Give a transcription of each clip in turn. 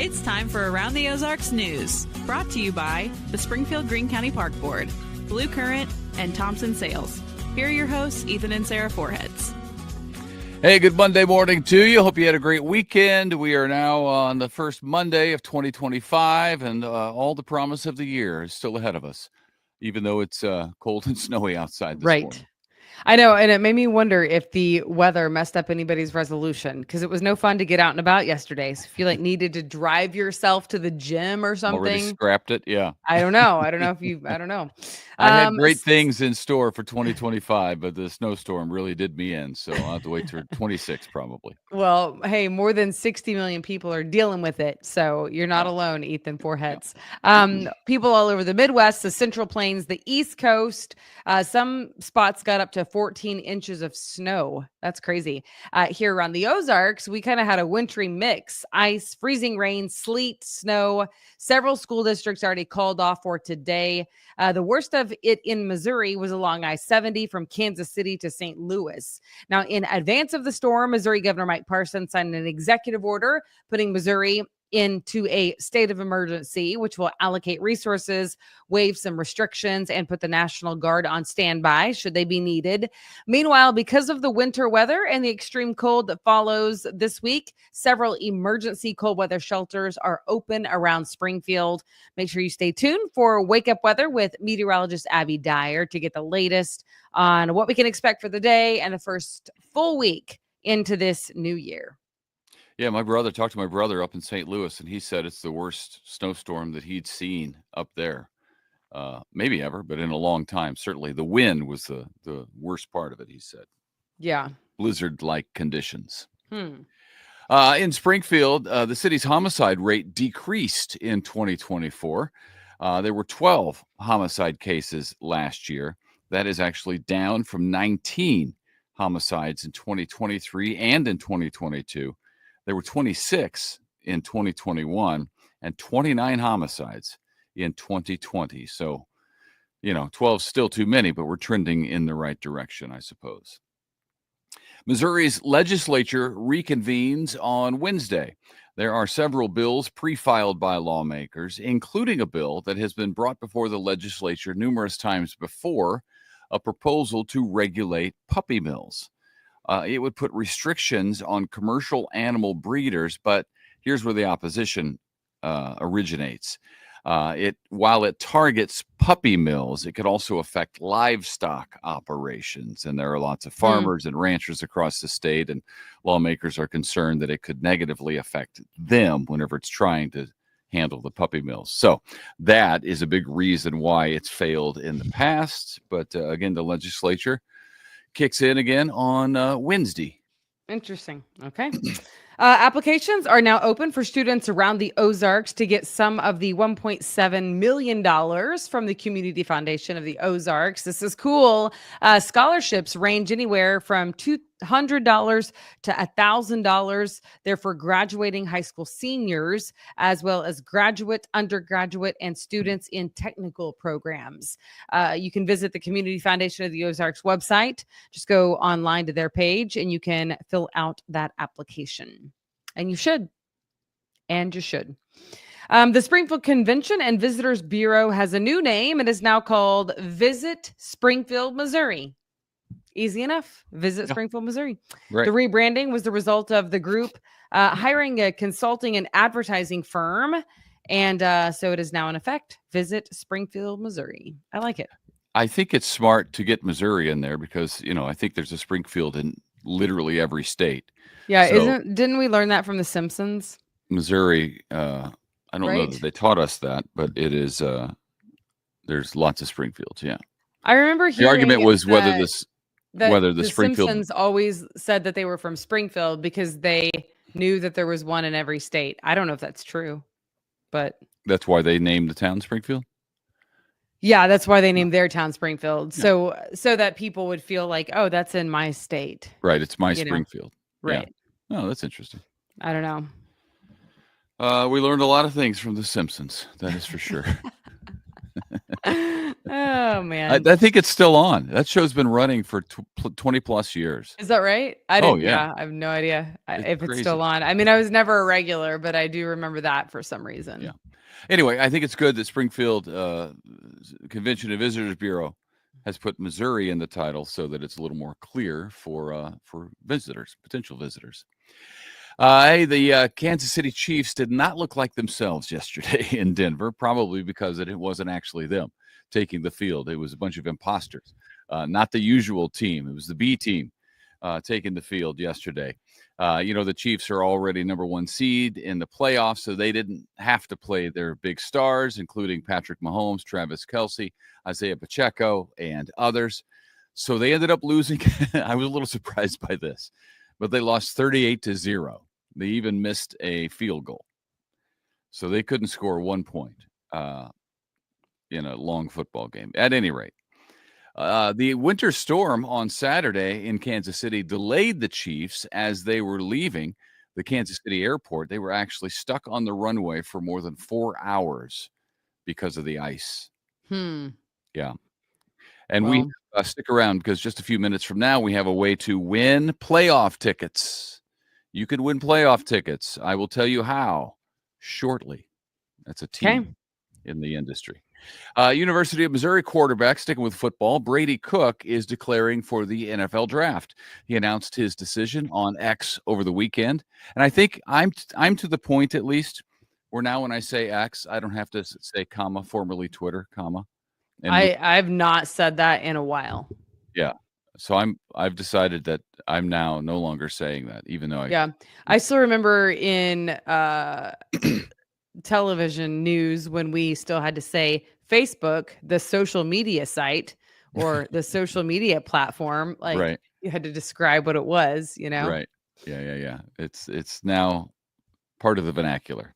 It's time for Around the Ozarks News, brought to you by the Springfield Greene County Park Board, Blue Current, and Thompson Sales. Here are your hosts, Ethan and Sarah Foreheads. Hey, good Monday morning to you. Hope you had a great weekend. We are now on the first Monday of 2025, and all the promise of the year is still ahead of us, even though it's cold and snowy outside this morning. I know, and it made me wonder if the weather messed up anybody's resolution, because it was no fun to get out and about yesterday. So if you needed to drive yourself to the gym or something. Already scrapped it, yeah. I don't know if you, I don't know. I had great things in store for 2025, but the snowstorm really did me in, so I'll have to wait till 26 probably. Well, hey, more than 60 million people are dealing with it, so you're not alone, Ethan Foreheads. People all over the Midwest, the Central Plains, the East Coast, some spots got up to 14 inches of snow. That's crazy. Here around the Ozarks, we kind of had a wintry mix: ice, freezing rain, sleet, snow. Several school districts already called off for today. The worst of it in Missouri was along I-70 from Kansas City to St. Louis. Now, in advance of the storm, Missouri Governor Mike Parson signed an executive order putting Missouri into a state of emergency, which will allocate resources, waive some restrictions, and put the National Guard on standby should they be needed. Meanwhile, because of the winter weather and the extreme cold that follows this week, several emergency cold weather shelters are open around Springfield. Make sure you stay tuned for Wake Up Weather with meteorologist Abby Dyer to get the latest on what we can expect for the day and the first full week into this new year. Yeah, talked to my brother up in St. Louis, and he said it's the worst snowstorm that he'd seen up there, maybe ever, but in a long time. Certainly the wind was the worst part of it, he said. Yeah. Blizzard-like conditions. In Springfield, the city's homicide rate decreased in 2024. There were 12 homicide cases last year. That is actually down from 19 homicides in 2023 and in 2022. There were 26 in 2021 and 29 homicides in 2020. So, 12 is still too many, but we're trending in the right direction, I suppose. Missouri's legislature reconvenes on Wednesday. There are several bills pre-filed by lawmakers, including a bill that has been brought before the legislature numerous times before, a proposal to regulate puppy mills. It would put restrictions on commercial animal breeders, but here's where the opposition originates. While it targets puppy mills, it could also affect livestock operations. And there are lots of farmers and ranchers across the state, and lawmakers are concerned that it could negatively affect them whenever it's trying to handle the puppy mills. So that is a big reason why it's failed in the past. But again, the legislature kicks in again on Wednesday. Interesting. Okay. Applications are now open for students around the Ozarks to get some of the $1.7 million from the Community Foundation of the Ozarks. This is cool. Scholarships range anywhere from $200 to $1,000. They're for graduating high school seniors, as well as graduate, undergraduate, and students in technical programs. You can visit the Community Foundation of the Ozarks website. Just go online to their page and you can fill out that application. And you should. The Springfield Convention and Visitors Bureau has a new name. It is now called Visit Springfield, Missouri. Easy enough. Visit Springfield, Missouri. Right. The rebranding was the result of the group hiring a consulting and advertising firm. And so it is now in effect. Visit Springfield, Missouri. I like it. I think it's smart to get Missouri in there because, I think there's a Springfield in literally every state. Yeah. So, didn't we learn that from The Simpsons? Missouri, I don't know that they taught us that, but it is, there's lots of Springfields. Yeah. I remember hearing the argument was whether the Springfield Simpsons always said that they were from Springfield because they knew that there was one in every state. I don't know if that's true, but that's why they named the town Springfield. Yeah, that's why they named their town Springfield. So that people would feel like, oh, that's in my state. Right. It's my Springfield. Right. Yeah. Oh, that's interesting. I don't know. We learned a lot of things from The Simpsons. That is for sure. Oh man, I think it's still on. That show's been running for 20 plus years. is that right? I Oh, didn't. yeah. I have no idea if it's crazy. still on. I mean, I was never a regular, but I do remember that for some reason. Yeah. Anyway, I think it's good that Springfield Convention and Visitors Bureau has put Missouri in the title so that it's a little more clear for visitors, potential visitors. Hey, the Kansas City Chiefs did not look like themselves yesterday in Denver, probably because it wasn't actually them taking the field. It was a bunch of imposters, not the usual team. It was the B team taking the field yesterday. The Chiefs are already number 1 seed in the playoffs, so they didn't have to play their big stars, including Patrick Mahomes, Travis Kelce, Isaiah Pacheco, and others. So they ended up losing. I was a little surprised by this, but they lost 38-0. They even missed a field goal. So they couldn't score 1 point in a long football game. At any rate, the winter storm on Saturday in Kansas City delayed the Chiefs as they were leaving the Kansas City airport. They were actually stuck on the runway for more than 4 hours because of the ice. Yeah. And we stick around because just a few minutes from now, we have a way to win playoff tickets. You could win playoff tickets. I will tell you how shortly. That's a team in the industry. University of Missouri quarterback, sticking with football, Brady Cook is declaring for the NFL draft. He announced his decision on X over the weekend. And I think I'm to the point, at least, where now when I say X, I don't have to say comma, formerly Twitter, comma. And I've not said that in a while. Yeah. So I've decided that I'm now no longer saying that, even though I still remember in television news when we still had to say Facebook, the social media site or the social media platform, like you had to describe what it was, Right. Yeah. It's now part of the vernacular.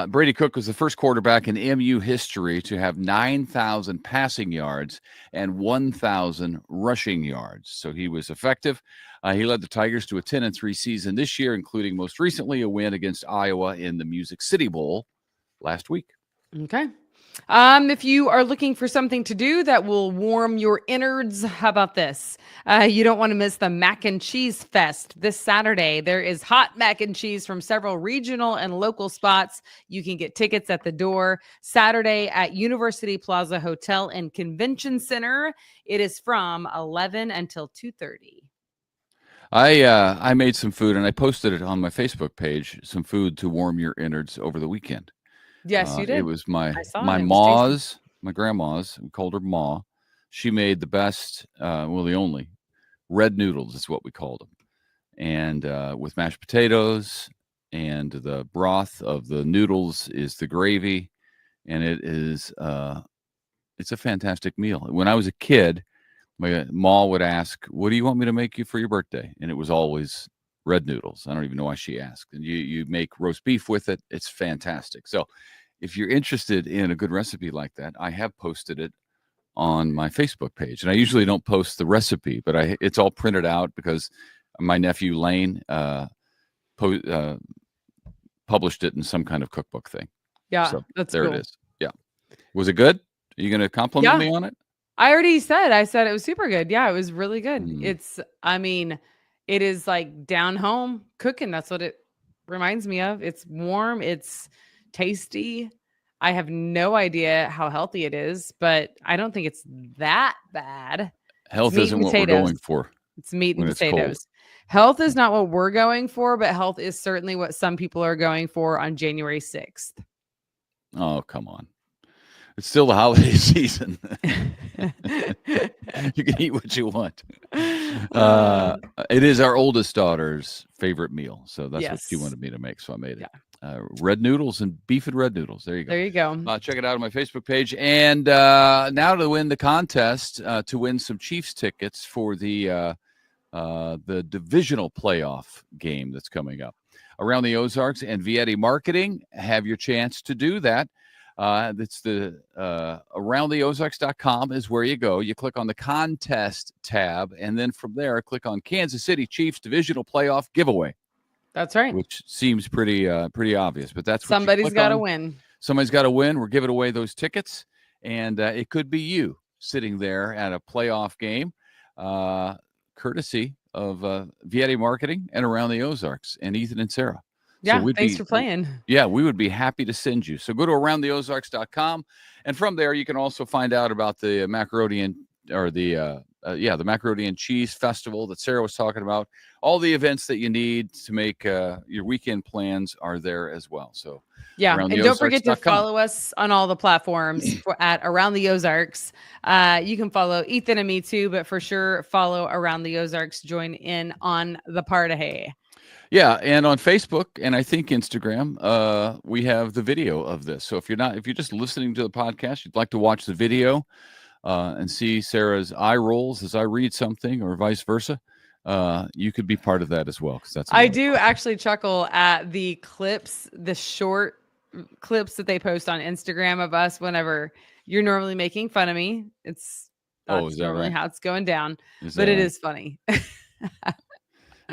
Brady Cook was the first quarterback in MU history to have 9,000 passing yards and 1,000 rushing yards. So he was effective. He led the Tigers to a 10-3 season this year, including most recently a win against Iowa in the Music City Bowl last week. Okay. If you are looking for something to do that will warm your innards, how about this? You don't want to miss the Mac and Cheese Fest this Saturday. There is hot mac and cheese from several regional and local spots. You can get tickets at the door Saturday at University Plaza Hotel and Convention Center. It is from 11 until 2:30. I made some food and I posted it on my Facebook page, some food to warm your innards over the weekend. Yes, you did. It was my ma's, my grandma's. We called her Ma. She made the best, the only red noodles is what we called them, and with mashed potatoes, and the broth of the noodles is the gravy, and it's a fantastic meal. When I was a kid, my Ma would ask, "What do you want me to make you for your birthday?" And it was always red noodles. I don't even know why she asked. And you make roast beef with it. It's fantastic. So if you're interested in a good recipe like that, I have posted it on my Facebook page. And I usually don't post the recipe, but it's all printed out because my nephew Lane published it in some kind of cookbook thing. Yeah, so that's there cool. it is. Yeah. Was it good? Are you going to compliment me on it? I said it was super good. Yeah, it was really good. It is like down home cooking. That's what it reminds me of. It's warm. It's tasty. I have no idea how healthy it is, but I don't think it's that bad. Health isn't what we're going for. It's meat and potatoes. Health is not what we're going for, but health is certainly what some people are going for on January 6th. Oh, come on. It's still the holiday season. You can eat what you want. It is our oldest daughter's favorite meal. So that's what she wanted me to make. So I made it. Red noodles and beef and red noodles. There you go. There you go. Check it out on my Facebook page. And now to win the contest, to win some Chiefs tickets for the divisional playoff game that's coming up. Around the Ozarks and Vietti Marketing have your chance to do that. That's the aroundtheozarks.com is where you go. You click on the contest tab, and then from there, click on Kansas City Chiefs divisional playoff giveaway. That's right. Which seems pretty obvious, but that's what somebody's got to win. Somebody's got to win. We're giving away those tickets, and it could be you sitting there at a playoff game, courtesy of Vietti Marketing and Around the Ozarks and Ethan and Sarah. Yeah, thanks for playing. Yeah, we would be happy to send you. So go to aroundtheozarks.com, and from there you can also find out about the Macaroni or the Macaroni and Cheese Festival that Sarah was talking about. All the events that you need to make your weekend plans are there as well. So yeah, and don't forget to follow us on all the platforms at Around the Ozarks. You can follow Ethan and me too, but for sure follow Around the Ozarks. Join in on the party. Yeah, and on Facebook and I think Instagram, we have the video of this. So if you're just listening to the podcast, you'd like to watch the video and see Sarah's eye rolls as I read something or vice versa, you could be part of that as well. Because I do actually chuckle at the clips, the short clips that they post on Instagram of us whenever you're normally making fun of me. That's normally how it's going down, but it is funny.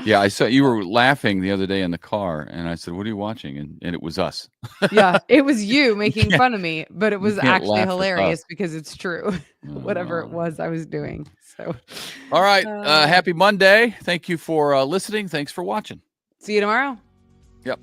Yeah, I saw you were laughing the other day in the car, and I said, "What are you watching?" And it was us. Yeah, it was you making fun of me, but it was actually hilarious because it's true. Whatever it was I was doing. So, all right, happy Monday. Thank you for listening. Thanks for watching. See you tomorrow. Yep.